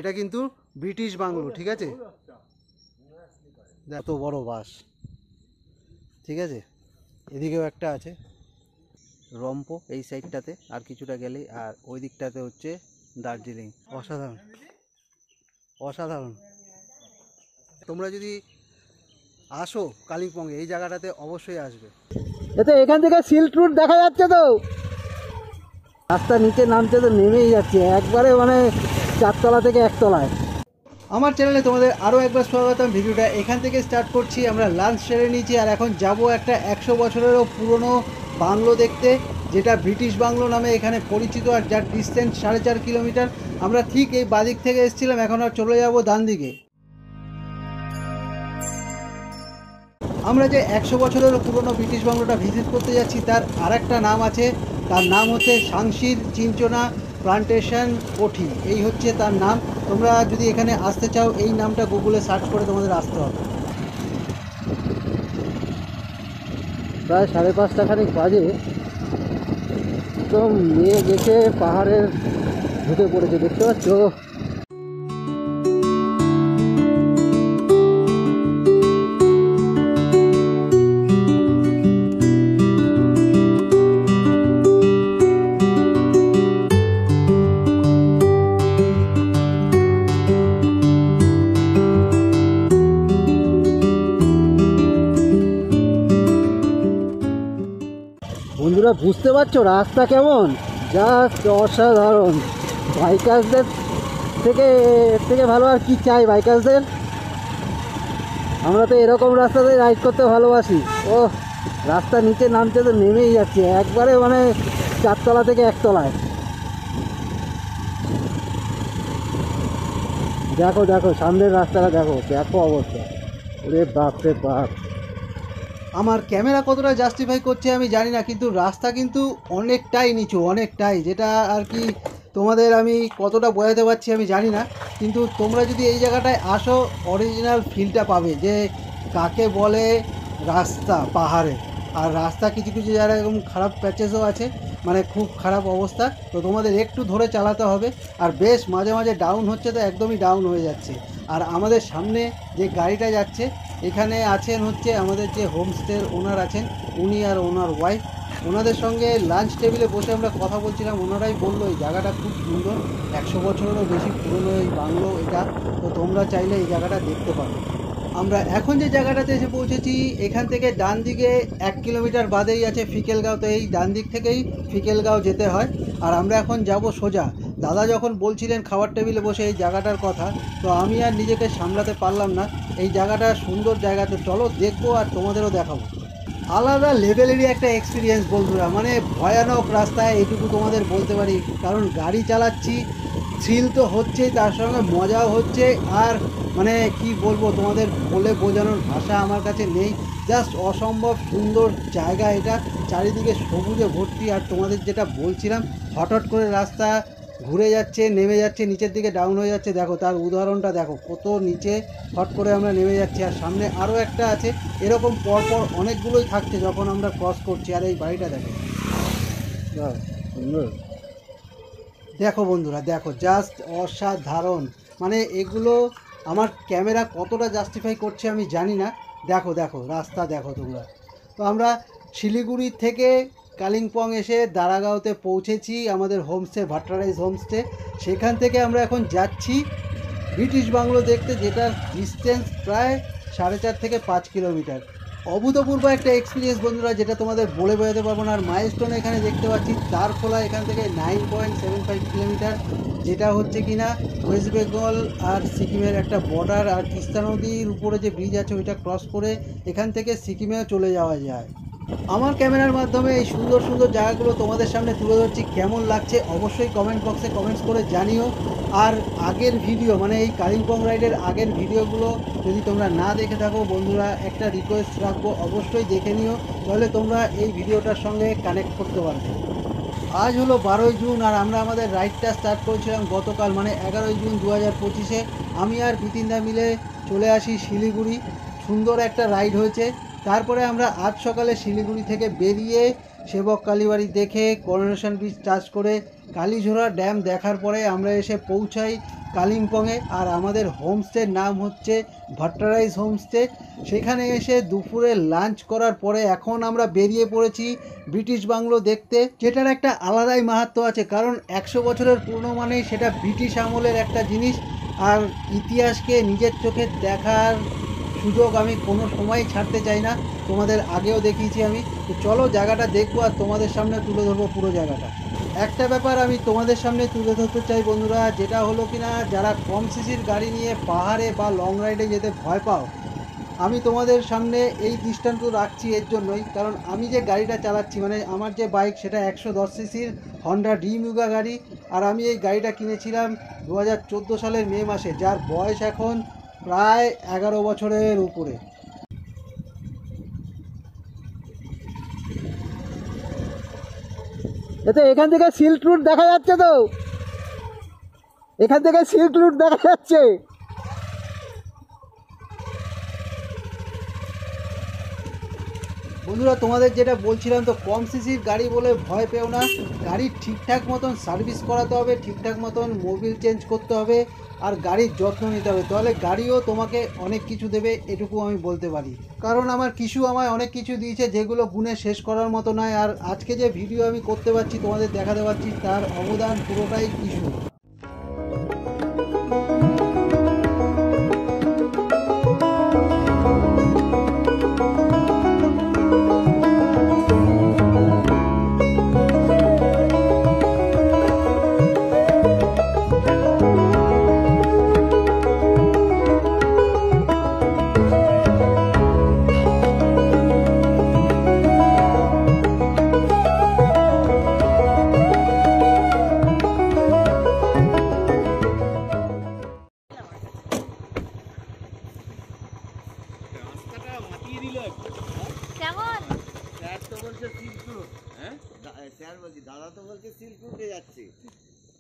এটা কিন্তু British bungalow, ঠিক আছে? এত বড় বাস, ঠিক আছে। এদিকেও একটা আছে রম্পো এই সাইডটাতে, আর কিছুটা গেলেই, আর ওই দিকটাতে হচ্ছে দার্জিলিং। অসাধারণ অসাধারণ। তোমরা যদি আসো কালিম্পংয়ে এই জায়গাটাতে অবশ্যই আসবে। এতে এখান থেকে সিল্ক রুট দেখা যাচ্ছে, তো রাস্তা নিচে নামছে তো নেমেই যাচ্ছে একবারে, মানে 4 তলা থেকে 1 তলায়। আমার চ্যানেলে তোমাদের আরও একবার স্বাগতম। ভিডিওটা এখান থেকে স্টার্ট করছি। আমরা লাঞ্চ সেরে নিয়েছি আর এখন যাব একটা 100 বছরেরও পুরনো বাংলো দেখতে, যেটা ব্রিটিশ বাংলো নামে এখানে পরিচিত, আর যার ডিস্টেন্স 4.5 কিলোমিটার। আমরা ঠিক এই বাদিক থেকে এসেছিলাম, এখন আর চলে যাব ডান দিকে। আমরা যে 100 বছরেরও পুরনো ব্রিটিশ বাংলোটা ভিজিট করতে যাচ্ছি তার আরেকটা নাম আছে, তার নাম হচ্ছে সাংশির চিঞ্চনা প্লান্টেশন কোঠি, এই হচ্ছে তার নাম। তোমরা যদি এখানে আসতে চাও এই নামটা গুগলে সার্চ করে তোমাদের আসতে হবে। প্রায় 5:30 খানিক বাজে, একদম মেয়ে গেছে পাহাড়ের ঢুকে পড়েছে, দেখতে পাচ্ছ। বন্ধুরা বুঝতে পারছো রাস্তা কেমন? জাস্ট অসাধারণ। বাইকার্সদের থেকে ভালো আর কি চাই বাইকার্সদের? আমরা তো এরকম রাস্তাতে রাইড করতে ভালোবাসি। ও রাস্তা নিচে নামতে তো নেমেই যাচ্ছে একবারে, মানে 4 তলা থেকে 1 তলায়। দেখো দেখো সামনের রাস্তাটা দেখো, দেখো অবস্থা। ওরে বাপরে বাপ। আমার ক্যামেরা কতটা জাস্টিফাই করছে আমি জানি না, কিন্তু রাস্তা কিন্তু অনেকটাই নিচু, অনেকটাই, যেটা আর কি তোমাদের আমি কতটা বোঝাতে পারছি আমি জানি না। কিন্তু তোমরা যদি এই জায়গাটায় আসো অরিজিনাল ফিলটা পাবে যে কাকে বলে রাস্তা পাহাড়ে। আর রাস্তা কিছু কিছু জায়গায় এরকম খারাপ প্যাচেসও আছে, মানে খুব খারাপ অবস্থা, তো তোমাদের একটু ধরে চালাতে হবে। আর বেশ মাঝে মাঝে ডাউন হচ্ছে, তো একদমই ডাউন হয়ে যাচ্ছে। আর আমাদের সামনে যে গাড়িটা যাচ্ছে এখানে আছেন হচ্ছে আমাদের যে হোমস্টের ওনার আছেন, উনি আর ওনার ওয়াইফ। ওনাদের সঙ্গে লাঞ্চ টেবিলে বসে আমরা কথা বলছিলাম, ওনারাই বললো এই জায়গাটা খুব সুন্দর, 100 বছরেরও বেশি পুরনো এই বাংলো এটা, তো তোমরা চাইলে এই জায়গাটা দেখতে পারো। আমরা এখন যে জায়গাটাতে এসে পৌঁছেছি এখান থেকে ডান দিকে 1 কিলোমিটার বাদেই আছে ফিকেলগাঁও, তো এই ডান দিক থেকেই ফিকেলগাঁও যেতে হয়। আর আমরা এখন যাব সোজা। দাদা যখন বলছিলেন খাবার টেবিলে বসে এই জায়গাটার কথা, তো আমি আর নিজেকে সামলাতে পারলাম না। এই জায়গাটা সুন্দর জায়গা, তো চলো দেখবো আর তোমাদেরও দেখাবো। আলাদা লেভেলেরই একটা এক্সপিরিয়েন্স বন্ধুরা, মানে ভয়ানক রাস্তায় এটুকু তোমাদের বলতে পারি, কারণ গাড়ি চালাচ্ছি, থ্রিল তো হচ্ছেই, তার সঙ্গে মজাও হচ্ছে। আর মানে কি বলবো তোমাদের, বলে বোঝানোর ভাষা আমার কাছে নেই। জাস্ট অসম্ভব সুন্দর জায়গা এটা, চারিদিকে সবুজে ভর্তি। আর তোমাদের যেটা বলছিলাম, হঠাৎ করে রাস্তা ঘুরে যাচ্ছে, নেমে যাচ্ছে, নিচের দিকে ডাউন হয়ে যাচ্ছে, দেখো তার উদাহরণটা দেখো, কত নিচে হট করে আমরা নেমে যাচ্ছি। আর সামনে আরও একটা আছে, এরকম পরপর অনেকগুলোই থাকছে যখন আমরা ক্রস করছি। আর এই বাড়িটা দেখো, সুন্দর। দেখো বন্ধুরা দেখো, জাস্ট অসাধারণ। মানে এগুলো আমার ক্যামেরা কতটা জাস্টিফাই করছে আমি জানি না। দেখো দেখো রাস্তা দেখো তোমরা। তো আমরা শিলিগুড়ি থেকে কালিম্পং এসে দারাগাঁওতে পৌঁছেছি, আমাদের হোমস্টে ভাট্টারাইজ হোমস্টে। সেখান থেকে আমরা এখন যাচ্ছি ব্রিটিশ বাংলো দেখতে, যেটার ডিস্টেন্স প্রায় 4.5 থেকে 5 কিলোমিটার। অভূতপূর্ব একটা এক্সপিরিয়েন্স বন্ধুরা, যেটা তোমাদের বলে বোঝাতে পারবো না। আর মাইলস্টোন এখানে দেখতে পাচ্ছি, তারফলা এখান থেকে 9.75 কিলোমিটার, যেটা হচ্ছে কিনা ওয়েস্ট বেঙ্গল আর সিকিমের একটা বর্ডার। আর তিস্তা নদীর উপরে যে ব্রিজ আছে ওইটা ক্রস করে এখান থেকে সিকিমেও চলে যাওয়া যায়। আমার ক্যামেরার মাধ্যমে এই সুন্দর সুন্দর জায়গাগুলো তোমাদের সামনে তুলে ধরছি, কেমন লাগছে অবশ্যই কমেন্ট বক্সে কমেন্টস করে জানিও। আর আগের ভিডিও, মানে এই কালিম্পং রাইডের আগের ভিডিওগুলো যদি তোমরা না দেখে থাকো বন্ধুরা, একটা রিকোয়েস্ট রাখবো, অবশ্যই দেখে নিও, তাহলে তোমরা এই ভিডিওটার সঙ্গে কানেক্ট করতে পারবে। আজ হলো 12ই জুন, আর আমরা আমাদের রাইডটা স্টার্ট করেছিলাম গতকাল, মানে 11ই জুন 2025-এ। আমি আর বিতিনদা মিলে চলে আসি শিলিগুড়ি। সুন্দর একটা রাইড হয়েছে। তারপরে আমরা আজ সকালে শিলিগুড়ি থেকে বেরিয়ে সেবক কালীবাড়ি দেখে করোনেশন ব্রিজ টাচ করে কালীঝোড়া ড্যাম দেখার পরে আমরা এসে পৌঁছাই কালিম্পংয়ে। আর আমাদের হোমস্টের নাম হচ্ছে ভাট্টারাইজ হোমস্টে। সেখানে এসে দুপুরে লাঞ্চ করার পরে এখন আমরা বেরিয়ে পড়েছি ব্রিটিশ বাংলো দেখতে, যেটার একটা আলাদাই মাহাত্ম্য আছে, কারণ 100 বছরের পুরনো মানেই সেটা ব্রিটিশ আমলের একটা জিনিস। আর ইতিহাসকে নিজের চোখে দেখার সুযোগ আমি কোনো সময় ছাড়তে চাই না, তোমাদের আগেও দেখিয়েছি আমি। তো চলো জায়গাটা দেখবো আর তোমাদের সামনে তুলে ধরবো পুরো জায়গাটা। একটা ব্যাপার আমি তোমাদের সামনে তুলে ধরতে চাই বন্ধুরা, যেটা হলো কিনা যারা কম সিসির গাড়ি নিয়ে পাহাড়ে বা লং রাইডে যেতে ভয় পাও, আমি তোমাদের সামনে এই দৃষ্টান্ত রাখছি এর জন্যই, কারণ আমি যে গাড়িটা চালাচ্ছি, মানে আমার যে বাইক, সেটা 110 সিসির হন্ডা ডিমিউগা গাড়ি। আর আমি এই গাড়িটা কিনেছিলাম 2014 সালের মে মাসে, যার বয়স এখন প্রায় 11 বছরের উপরে। এতে এখান থেকে সিল্ক রুট দেখা যাচ্ছে, তো এখান থেকে সিল্ক রুট দেখা যাচ্ছে। বন্ধুরা তোমাদের যেটা বলছিলাম, তো কম সিসির গাড়ি বলে ভয় পেও না। গাড়ির ঠিকঠাক মতন সার্ভিস করাতে হবে, ঠিকঠাক মতন মোবিল চেঞ্জ করতে হবে, আর গাড়ির যত্ন নিতে হবে, তাহলে গাড়িও তোমাকে অনেক কিছু দেবে, এটুকু আমি বলতে পারি। কারণ আমার কিছু আমায় অনেক কিছু দিয়েছে যেগুলো গুণে শেষ করার মতো নয়। আর আজকে যে ভিডিও আমি করতে পারছি, তোমাদের দেখাতে পারছি, তার অবদান পুরোটাই কিছু।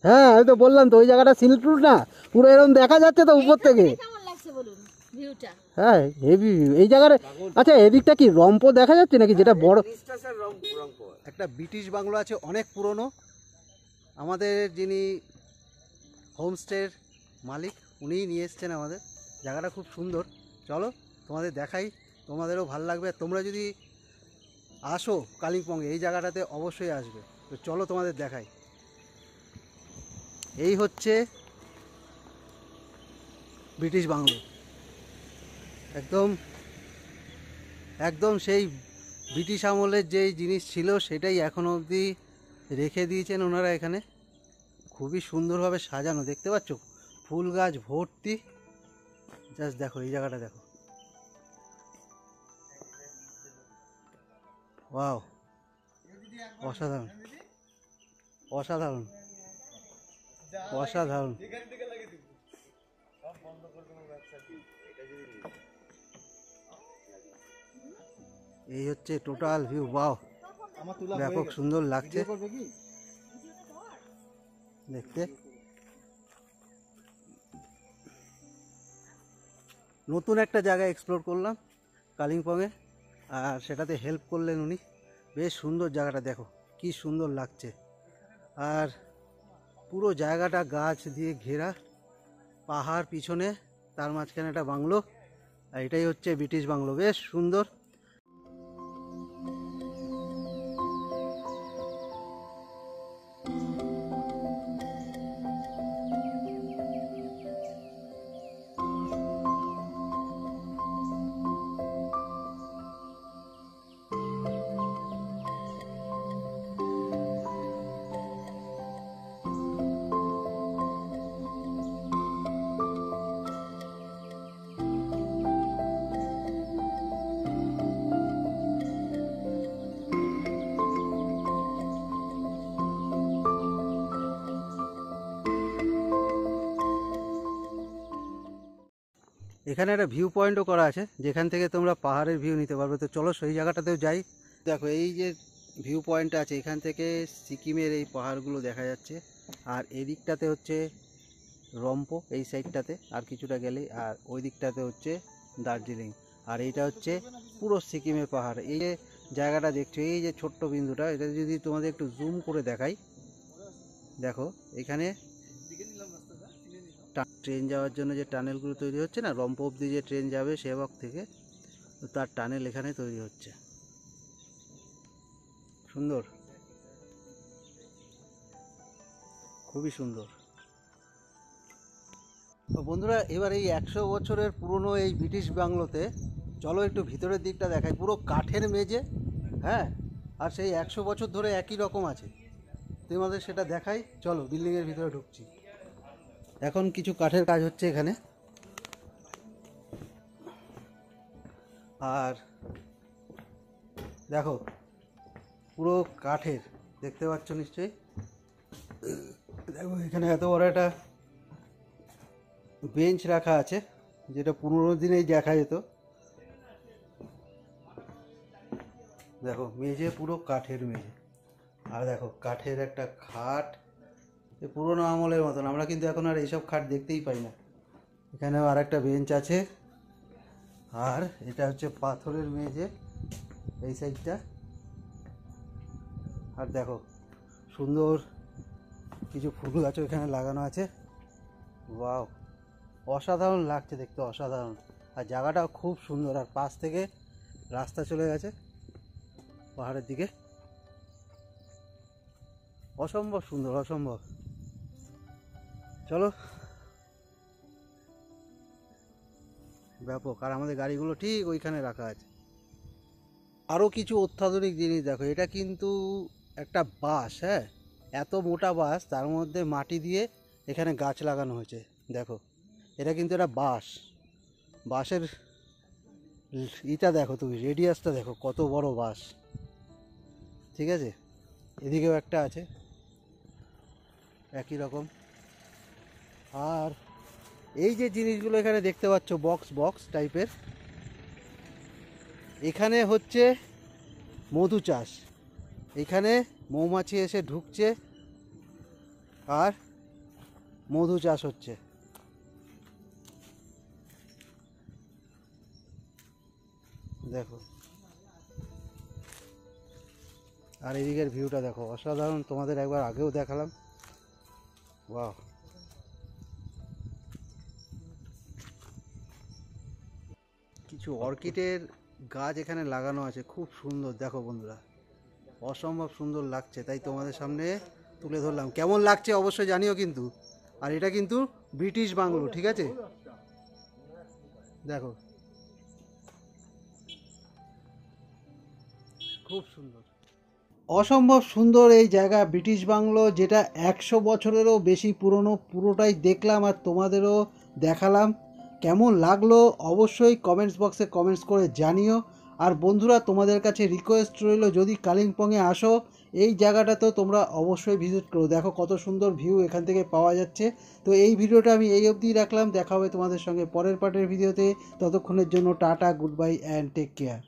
হ্যাঁ আমি তো বললাম তো, ওই জায়গাটা সিল্ক রুট না, পুরো এরকম দেখা যাচ্ছে তো উপর থেকে। হ্যাঁ হেভি এই জায়গাটা। আচ্ছা এদিকটা কি রম্পো দেখা যাচ্ছে নাকি, যেটা বড় একটা ব্রিটিশ বাংলো আছে, অনেক পুরনো। আমাদের যিনি হোমস্টের মালিক, উনিই নিয়ে এসছেন আমাদের। জায়গাটা খুব সুন্দর, চলো তোমাদের দেখাই, তোমাদেরও ভালো লাগবে। তোমরা যদি আসো কালিম্পংয়ে, এই জায়গাটাতে অবশ্যই আসবে। তো চলো তোমাদের দেখাই। এই হচ্ছে ব্রিটিশ বাংলো, একদম একদম সেই ব্রিটিশ আমলের যেই জিনিস ছিল সেটাই এখনো অবধি রেখে দিয়েছেন ওনারা এখানে। খুবই সুন্দরভাবে সাজানো, দেখতে পাচ্ছ ফুল গাছ ভর্তি। জাস্ট দেখো এই জায়গাটা দেখো, ওয়াও অসাধারণ অসাধারণ অসাধারণ। এই হচ্ছে টোটাল ভিউ, ওয়াও ব্যাপক সুন্দর লাগছে দেখতে। নতুন একটা জায়গা এক্সপ্লোর করলাম কালিম্পংয়ে, আর সেটাতে হেল্প করলেন উনি। বেশ সুন্দর জায়গাটা দেখো, কি সুন্দর লাগছে। আর পুরো জায়গাটা গাছ দিয়ে ঘেরা, পাহাড় পিছনে, তার মাঝখানে একটা বাংলো। আর এটাই হচ্ছে ব্রিটিশ বাংলো, বেশ সুন্দর। এখানে একটা ভিউ পয়েন্টও করা আছে, যেখান থেকে তোমরা পাহাড়ের ভিউ নিতে পারবে। তো চলো সেই জায়গাটাতেও যাই। দেখো এই যে ভিউ পয়েন্টটা আছে, এখান থেকে সিকিমের এই পাহাড়গুলো দেখা যাচ্ছে। আর এদিকটাতে হচ্ছে রম্পো, এই সাইডটাতে আর কিছুটা গেলেই, আর ওই দিকটাতে হচ্ছে দার্জিলিং। আর এইটা হচ্ছে পুরো সিকিমের পাহাড়। এই যে জায়গাটা দেখছো, এই যে ছোট্ট বিন্দুটা, এটা যদি তোমাদের একটু জুম করে দেখাই, দেখো এখানে ট্রেন যাওয়ার জন্য যে টানেলগুলো তৈরি হচ্ছে না, রম্প অব্দি যে ট্রেন যাবে সেবক থেকে, তো তার টানেল এখানে তৈরি হচ্ছে। সুন্দর, খুবই সুন্দর। তো বন্ধুরা, এবার এই 100 বছরের পুরনো এই ব্রিটিশ বাংলোতে চলো একটু ভিতরের দিকটা দেখাই। পুরো কাঠের মেঝে, হ্যাঁ, আর সেই 100 বছর ধরে একই রকম আছে। তোমাদের সেটা দেখাই, চলো বিল্ডিংয়ের ভিতরে ঢুকছি। এখন কিছু কাঠের কাজ হচ্ছে এখানে, আর দেখো পুরো কাঠের, দেখতে পাচ্ছ নিশ্চয়ই। দেখো এখানে এত বড় একটা বেঞ্চ রাখা আছে, যেটা 15 দিনেই দেখা যেত। দেখো মেঝে পুরো কাঠের মেঝে, আর দেখো কাঠের একটা খাট, পুরোনো আমলের মতন। আমরা কিন্তু এখন আর এইসব খাট দেখতেই পাই না। এখানেও আর একটা বেঞ্চ আছে, আর এটা হচ্ছে পাথরের মেঝে এই সাইডটা। আর দেখো সুন্দর কিছু ফুল গাছও এখানে লাগানো আছে। ওয়াও, অসাধারণ লাগছে দেখতে, অসাধারণ। আর জায়গাটাও খুব সুন্দর, আর পাশ থেকে রাস্তা চলে গেছে পাহাড়ের দিকে। অসম্ভব সুন্দর, অসম্ভব। চলো, ব্যাপক। আর আমাদের গাড়িগুলো ঠিক ওইখানে রাখা আছে। আরও কিছু অত্যাধুনিক জিনিস দেখো, এটা কিন্তু একটা বাঁশ, হ্যাঁ, এত মোটা বাঁশ, তার মধ্যে মাটি দিয়ে এখানে গাছ লাগানো হয়েছে। দেখো এটা কিন্তু একটা বাঁশ, বাঁশের ইটা দেখো তুমি, রেডিয়াসটা দেখো কত বড় বাঁশ। ঠিক আছে, এদিকেও একটা আছে একই রকম। আর এই যে জিনিসগুলো এখানে দেখতে পাচ্ছ, বক্স বক্স টাইপের, এখানে হচ্ছে মধু চাষ। এখানে মৌমাছি এসে ঢুকছে আর মধু চাষ হচ্ছে। দেখো, আর এদিকের ভিউটা দেখো, অসাধারণ। তোমাদের একবার আগেও দেখালাম। বাহ, কিছু অর্কিডের গাছ এখানে লাগানো আছে, খুব সুন্দর। দেখো বন্ধুরা, অসম্ভব সুন্দর লাগছে, তাই তোমাদের সামনে তুলে ধরলাম। কেমন লাগছে অবশ্যই জানিও কিন্তু। আর এটা কিন্তু ব্রিটিশ বাংলো, ঠিক আছে? দেখো খুব সুন্দর, অসম্ভব সুন্দর এই জায়গা ব্রিটিশ বাংলো, যেটা 100 বছরেরও বেশি পুরনো। পুরোটাই দেখলাম আর তোমাদেরও দেখালাম। কেমন লাগলো অবশ্যই কমেন্টস বক্সে কমেন্টস করে জানিও। আর বন্ধুরা, তোমাদের কাছে রিকোয়েস্ট রইল, যদি কালিম্পংয়ে আসো এই জায়গাটা তো তোমরা অবশ্যই ভিজিট করো। দেখো কত সুন্দর ভিউ এখান থেকে পাওয়া যাচ্ছে। তো এই ভিডিওটা আমি এই অবধি রাখলাম, দেখা হবে তোমাদের সঙ্গে পরের পার্টের ভিডিওতে। ততক্ষণের জন্য tata, good bye and take care.